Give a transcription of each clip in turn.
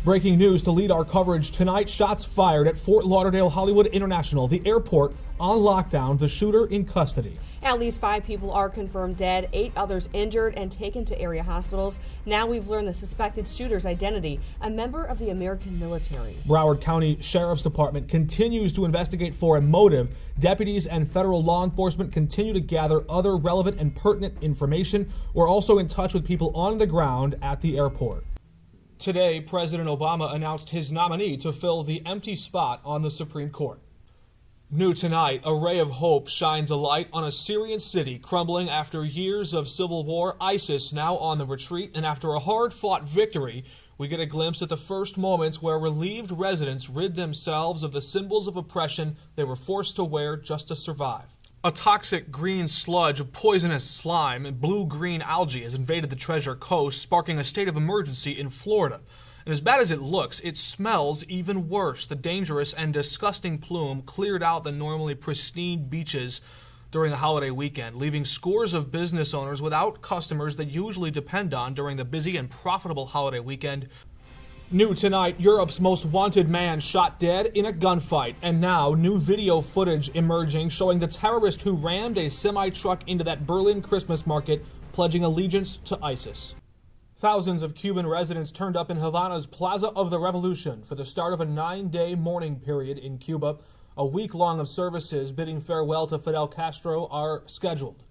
Breaking news to lead our coverage tonight. Shots fired at Fort Lauderdale Hollywood International, the airport on lockdown, the shooter in custody. At least 5 people are confirmed dead, 8 others injured and taken to area hospitals. Now we've learned the suspected shooter's identity, a member of the American military. Broward County Sheriff's Department continues to investigate for a motive. Deputies and federal law enforcement continue to gather other relevant and pertinent information. We're also in touch with people on the ground at the airport. Today, President Obama announced his nominee to fill the empty spot on the Supreme Court. New tonight, a ray of hope shines a light on a Syrian city crumbling after years of civil war. ISIS now on the retreat, and after a hard-fought victory, we get a glimpse at the first moments where relieved residents rid themselves of the symbols of oppression they were forced to wear just to survive. A toxic green sludge of poisonous slime and blue-green algae has invaded the Treasure Coast, sparking a state of emergency in Florida. And as bad as it looks, it smells even worse. The dangerous and disgusting plume cleared out the normally pristine beaches during the holiday weekend, leaving scores of business owners without customers they usually depend on during the busy and profitable holiday weekend. New tonight, Europe's most wanted man shot dead in a gunfight. And now, new video footage emerging showing the terrorist who rammed a semi-truck into that Berlin Christmas market, pledging allegiance to ISIS. Thousands of Cuban residents turned up in Havana's Plaza of the Revolution for the start of a 9-day mourning period in Cuba. A week-long of services bidding farewell to Fidel Castro are scheduled.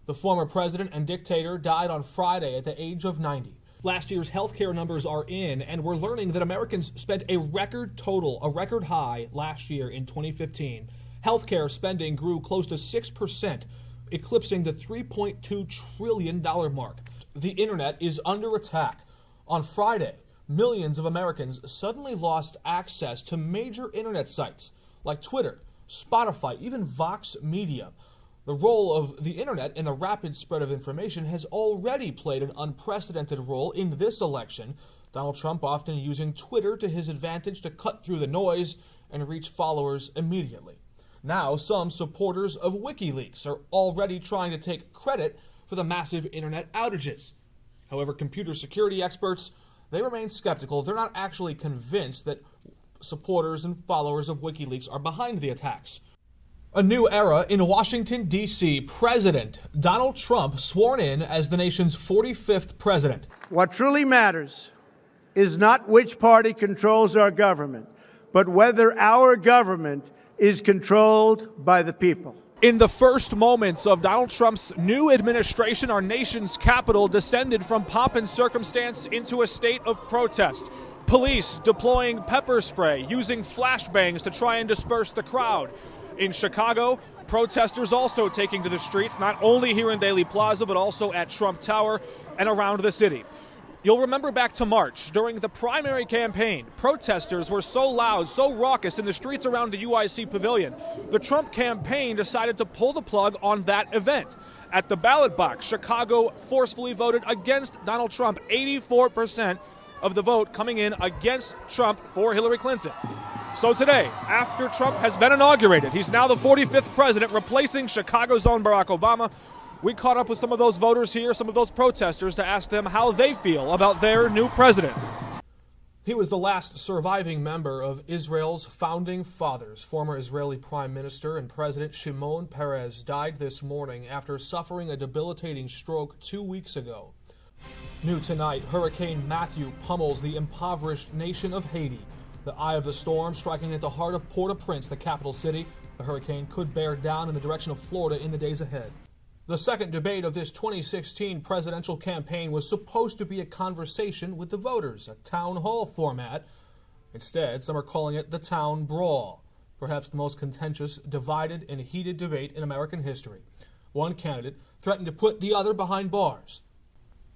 The former president and dictator died on Friday at the age of 90. Last year's healthcare numbers are in, and we're learning that Americans spent a record high last year in 2015. Healthcare spending grew close to 6%, eclipsing the $3.2 trillion mark. The internet is under attack. On Friday, millions of Americans suddenly lost access to major internet sites like Twitter, Spotify, even Vox Media. The role of the internet in the rapid spread of information has already played an unprecedented role in this election. Donald Trump often using Twitter to his advantage to cut through the noise and reach followers immediately. Now, some supporters of WikiLeaks are already trying to take credit for the massive internet outages. However, computer security experts, they remain skeptical. They're not actually convinced that supporters and followers of WikiLeaks are behind the attacks. A new era in Washington, D.C. President Donald Trump sworn in as the nation's 45th president. What truly matters is not which party controls our government, but whether our government is controlled by the people. In the first moments of Donald Trump's new administration, our nation's capital descended from pomp and circumstance into a state of protest. Police deploying pepper spray, using flashbangs to try and disperse the crowd. In Chicago, protesters also taking to the streets, not only here in Daley Plaza, but also at Trump Tower and around the city. You'll remember back to March, during the primary campaign, protesters were so loud, so raucous in the streets around the UIC Pavilion. The Trump campaign decided to pull the plug on that event. At the ballot box, Chicago forcefully voted against Donald Trump, 84% of the vote coming in against Trump for Hillary Clinton. So today, after Trump has been inaugurated, he's now the 45th president, replacing Chicago's own Barack Obama. We caught up with some of those voters here, some of those protesters, to ask them how they feel about their new president. He was the last surviving member of Israel's founding fathers. Former Israeli Prime Minister and President Shimon Peres died this morning after suffering a debilitating stroke 2 weeks ago. New tonight, Hurricane Matthew pummels the impoverished nation of Haiti. The eye of the storm striking at the heart of Port-au-Prince, the capital city. The hurricane could bear down in the direction of Florida in the days ahead. The second debate of this 2016 presidential campaign was supposed to be a conversation with the voters, a town hall format. Instead, some are calling it the town brawl, perhaps the most contentious, divided, and heated debate in American history. One candidate threatened to put the other behind bars.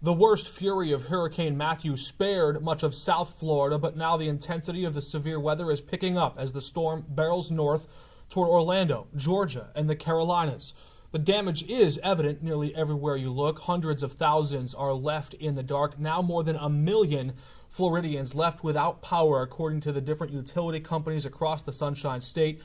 The worst fury of Hurricane Matthew spared much of South Florida, but now the intensity of the severe weather is picking up as the storm barrels north toward Orlando, Georgia, and the Carolinas. The damage is evident nearly everywhere you look. Hundreds of thousands are left in the dark. Now more than 1 million Floridians left without power, according to the different utility companies across the Sunshine State.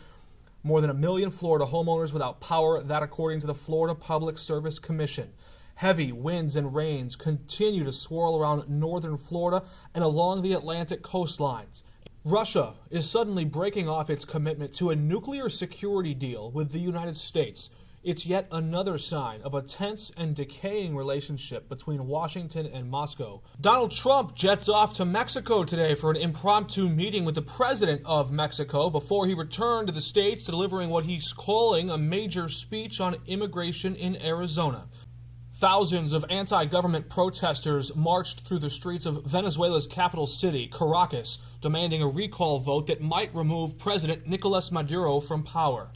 More than 1 million Florida homeowners without power, that according to the Florida Public Service Commission. Heavy winds and rains continue to swirl around northern Florida and along the Atlantic coastlines. Russia is suddenly breaking off its commitment to a nuclear security deal with the United States. It's yet another sign of a tense and decaying relationship between Washington and Moscow. Donald Trump jets off to Mexico today for an impromptu meeting with the president of Mexico before he returned to the States, delivering what he's calling a major speech on immigration in Arizona. Thousands of anti-government protesters marched through the streets of Venezuela's capital city, Caracas, demanding a recall vote that might remove President Nicolas Maduro from power.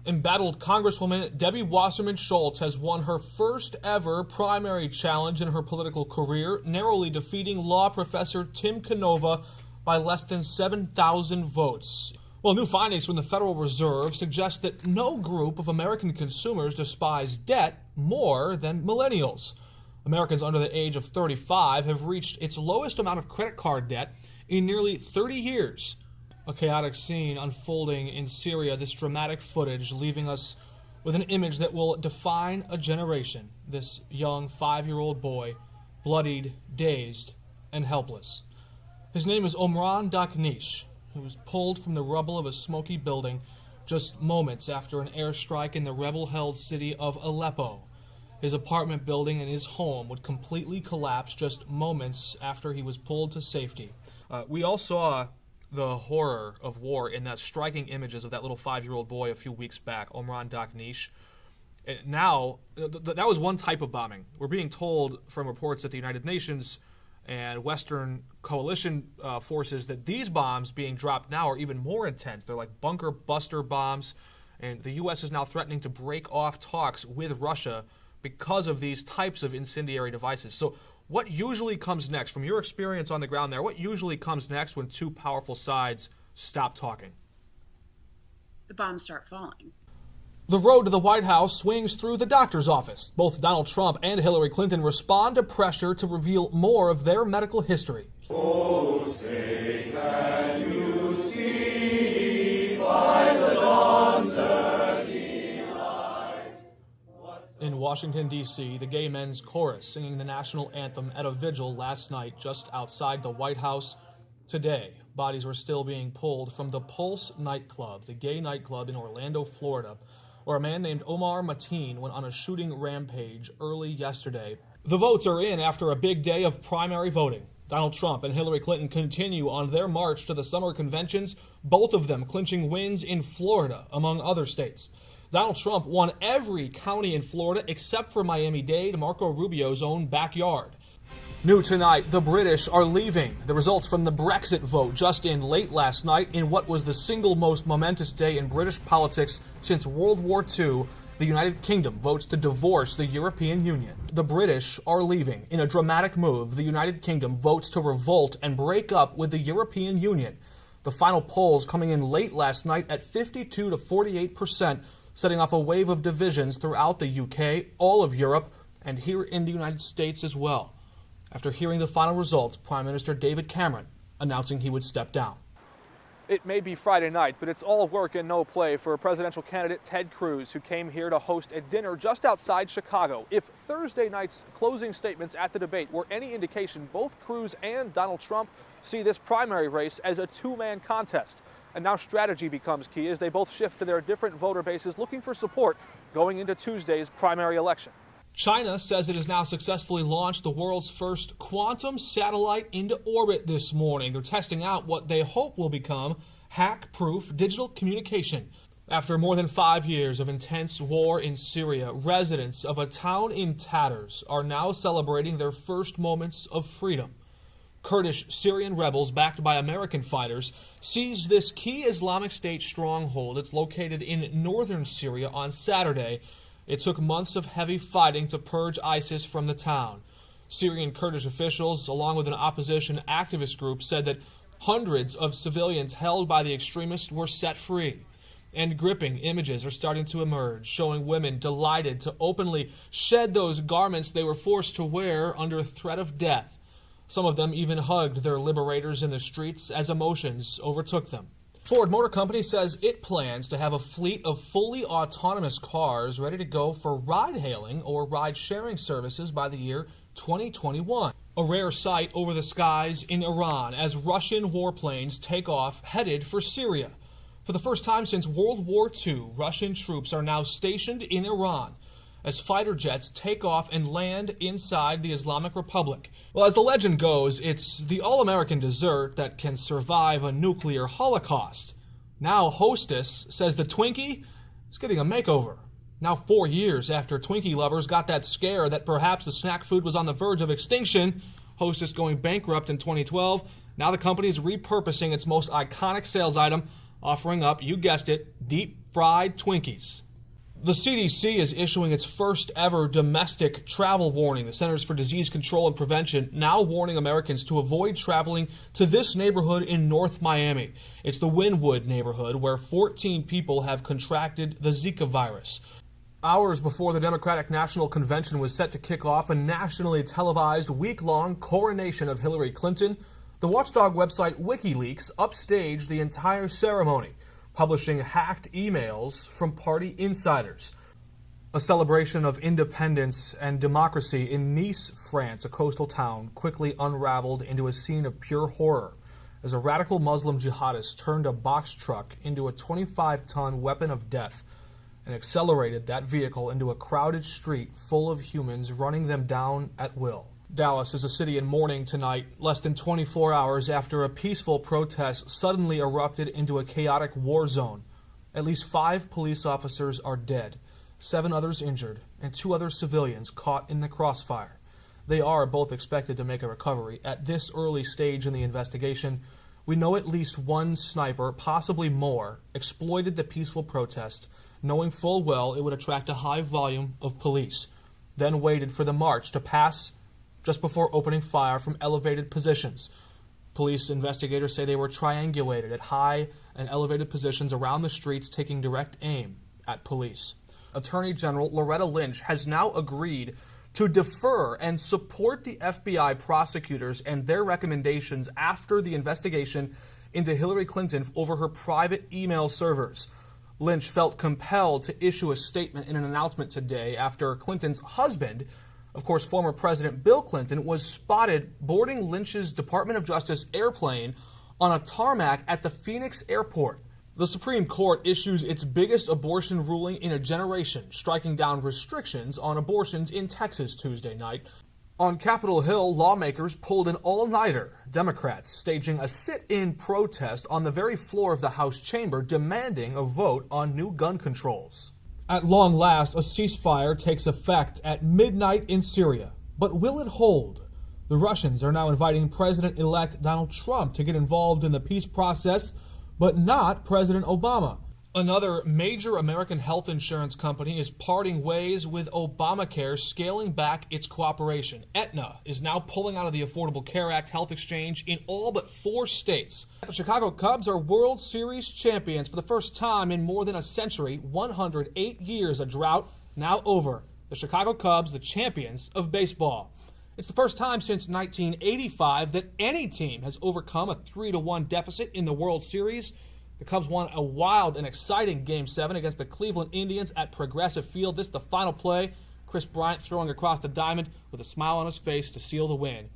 Embattled Congresswoman Debbie Wasserman Schultz has won her first ever primary challenge in her political career, narrowly defeating law professor Tim Canova by less than 7,000 votes. Well, new findings from the Federal Reserve suggest that no group of American consumers despise debt more than millennials. Americans under the age of 35 have reached its lowest amount of credit card debt in nearly 30 years. A chaotic scene unfolding in Syria, this dramatic footage leaving us with an image that will define a generation. This young 5-year-old boy, bloodied, dazed, and helpless. His name is Omran Daknish. He was pulled from the rubble of a smoky building just moments after an airstrike in the rebel-held city of Aleppo. His apartment building and his home would completely collapse just moments after he was pulled to safety. We all saw the horror of war in that striking images of that little 5-year-old boy a few weeks back, Omran Daknish. Now, that was one type of bombing. We're being told from reports at the United Nations and Western coalition forces that these bombs being dropped now are even more intense. They're like bunker buster bombs, and the U.S. is now threatening to break off talks with Russia because of these types of incendiary devices. So what usually comes next, from your experience on the ground there, what usually comes next when two powerful sides stop talking? The bombs start falling. The road to the White House swings through the doctor's office. Both Donald Trump and Hillary Clinton respond to pressure to reveal more of their medical history. Oh, say, can you see by the dawn's early light? In Washington, D.C., the Gay Men's Chorus singing the national anthem at a vigil last night just outside the White House. Today, bodies were still being pulled from the Pulse nightclub, the gay nightclub in Orlando, Florida, where a man named Omar Mateen went on a shooting rampage early yesterday. The votes are in after a big day of primary voting. Donald Trump and Hillary Clinton continue on their march to the summer conventions, both of them clinching wins in Florida, among other states. Donald Trump won every county in Florida except for Miami-Dade, Marco Rubio's own backyard. New tonight, the British are leaving. The results from the Brexit vote just in late last night in what was the single most momentous day in British politics since World War II, the United Kingdom votes to divorce the European Union. The British are leaving. In a dramatic move, the United Kingdom votes to revolt and break up with the European Union. The final polls coming in late last night at 52 to 48%, setting off a wave of divisions throughout the UK, all of Europe, and here in the United States as well. After hearing the final results, Prime Minister David Cameron announcing he would step down. It may be Friday night, but it's all work and no play for presidential candidate Ted Cruz, who came here to host a dinner just outside Chicago. If Thursday night's closing statements at the debate were any indication, both Cruz and Donald Trump see this primary race as a two-man contest. And now strategy becomes key as they both shift to their different voter bases looking for support going into Tuesday's primary election. China says it has now successfully launched the world's first quantum satellite into orbit this morning. They're testing out what they hope will become hack-proof digital communication. After more than 5 years of intense war in Syria, residents of a town in tatters are now celebrating their first moments of freedom. Kurdish Syrian rebels backed by American fighters seized this key Islamic State stronghold. It's located in northern Syria on Saturday. It took months of heavy fighting to purge ISIS from the town. Syrian Kurdish officials, along with an opposition activist group, said that hundreds of civilians held by the extremists were set free. And gripping images are starting to emerge, showing women delighted to openly shed those garments they were forced to wear under threat of death. Some of them even hugged their liberators in the streets as emotions overtook them. Ford Motor Company says it plans to have a fleet of fully autonomous cars ready to go for ride-hailing or ride-sharing services by the year 2021. A rare sight over the skies in Iran as Russian warplanes take off headed for Syria. For the first time since World War II, Russian troops are now stationed in Iran as fighter jets take off and land inside the Islamic Republic. Well, as the legend goes, it's the all-American dessert that can survive a nuclear holocaust. Now Hostess says the Twinkie is getting a makeover. Now 4 years after Twinkie lovers got that scare that perhaps the snack food was on the verge of extinction, Hostess going bankrupt in 2012, now the company is repurposing its most iconic sales item, offering up, you guessed it, deep-fried Twinkies. The CDC is issuing its first ever domestic travel warning. The Centers for Disease Control and Prevention now warning Americans to avoid traveling to this neighborhood in North Miami. It's the Wynwood neighborhood where 14 people have contracted the Zika virus. Hours before the Democratic National Convention was set to kick off a nationally televised week-long coronation of Hillary Clinton, the watchdog website WikiLeaks upstaged the entire ceremony, publishing hacked emails from party insiders. A celebration of independence and democracy in Nice, France, a coastal town, quickly unraveled into a scene of pure horror as a radical Muslim jihadist turned a box truck into a 25-ton weapon of death and accelerated that vehicle into a crowded street full of humans running them down at will. Dallas is a city in mourning tonight, less than 24 hours after a peaceful protest suddenly erupted into a chaotic war zone. At least 5 police officers are dead, 7 others injured, and 2 other civilians caught in the crossfire. They are both expected to make a recovery. At this early stage in the investigation, we know at least one sniper, possibly more, exploited the peaceful protest, knowing full well it would attract a high volume of police, then waited for the march to pass just before opening fire from elevated positions. Police investigators say they were triangulated at high and elevated positions around the streets, taking direct aim at police. Attorney General Loretta Lynch has now agreed to defer and support the FBI prosecutors and their recommendations after the investigation into Hillary Clinton over her private email servers. Lynch felt compelled to issue a statement in an announcement today after Clinton's husband, of course, former President Bill Clinton, was spotted boarding Lynch's Department of Justice airplane on a tarmac at the Phoenix airport. The Supreme Court issues its biggest abortion ruling in a generation, striking down restrictions on abortions in Texas Tuesday night. On Capitol Hill, lawmakers pulled an all-nighter, Democrats staging a sit-in protest on the very floor of the House chamber demanding a vote on new gun controls. At long last, a ceasefire takes effect at midnight in Syria. But will it hold? The Russians are now inviting President-elect Donald Trump to get involved in the peace process, but not President Obama. Another major American health insurance company is parting ways with Obamacare, scaling back its cooperation. Aetna is now pulling out of the Affordable Care Act health exchange in all but 4 states. The Chicago Cubs are World Series champions for the first time in more than a century. 108 years, a drought now over. The Chicago Cubs, the champions of baseball. It's the first time since 1985 that any team has overcome a 3-1 deficit in the World Series. The Cubs won a wild and exciting Game 7 against the Cleveland Indians at Progressive Field. This is the final play. Chris Bryant throwing across the diamond with a smile on his face to seal the win.